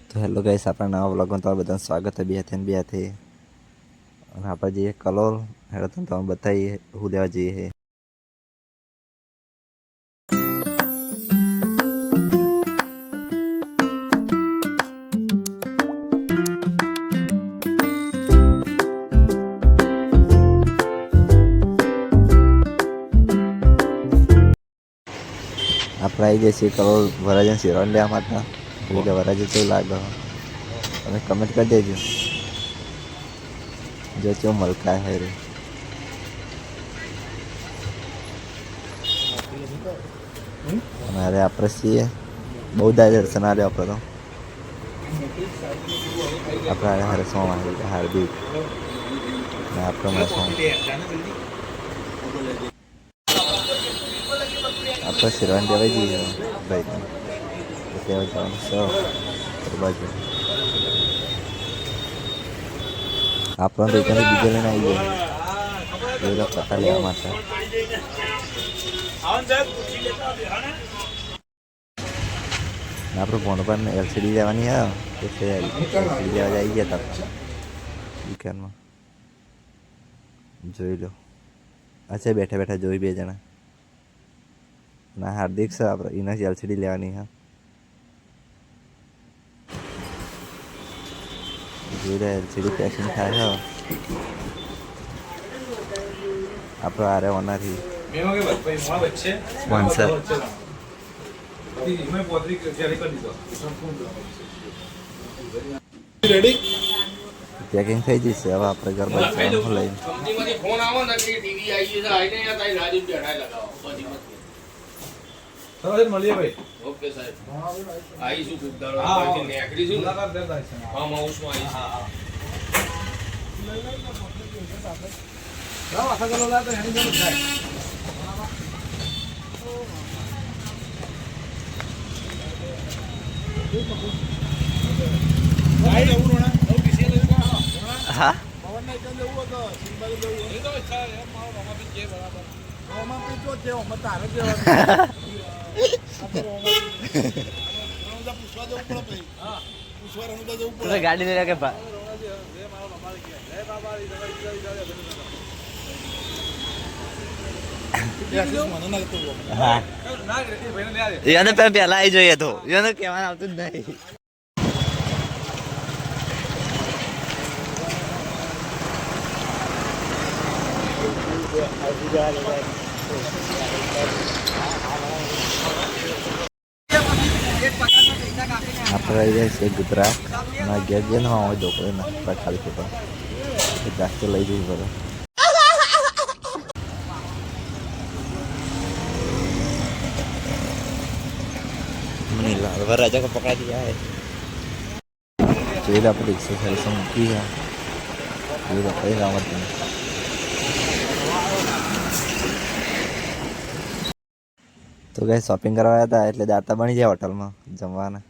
તો hello guys, આપણા નવા વ્લોગમાં તમારું બધાનું સ્વાગત છે. બે હાથે અને આપણે જઈએ કલોલ. હેડો તમે બતાવીએ હું લેવા જઈએ છે. આપણે આવી જઈએ છીએ કલોલ વરાજન શિરોન લેવા માટે. એટલે વરાજન કેવું લાગે તમે કમેન્ટ કરી દેજો. જો ચો મલકા હે રે અરે આપણે છીએ બહુ દાદા દર્શન આવ્યો આપણે તો. આપણે હારે સોમાં હાર્દિક ને આપણે મને સોમ આપણે શિરવાન દેવાઈ જઈએ ભાઈ. તો ત્યાં જવાનું છે બાજુ. આપણને તો એકને બીજે લઈને આવી જાય એ લોકો પતા લેવા માટે. આપણે ફોન પર એલસીડી લેવાની હા એટલે એલસીડી લેવા આવી ગયા હતા દુકાનમાં. જોઈ લો. અચ્છા બેઠા બેઠા જોઈ બે જણા ના હાર્દિક છે આપણે એને જ એલસીડી લેવાની હા. જોઈ રહ્યા એલસીડી પેકિંગ થાય હા. આપણો આરે ઓનાથી સ્પોન્સર પેકિંગ થઈ જશે. હવે આપણે ઘર બાજુ લઈને મળીએ ભાઈ. ઓકે સાહેબ આવીશું ખૂબ દાડો નેકડીશું હા માઉસમાં હા ગાડી લઈ કે એને પેલા આવી જોઈએ તો એને કહેવાનું આવતું જ નહીં. આપણે આવી જાય છે ગુજરાત ના ઘેર જે ના હોય ડોકરે ના ખાલી ખોટા જાસ્ત લઈ જવું પડે. राजा को पकड़ा दिया है. जेल આપણે एक्सरसाइज મૂકી है ये तो कई रावत नहीं. તો ગાઈસ શોપિંગ કરવા આવ્યા હતા એટલે દાતા બની જાય હોટલમાં જમવાના.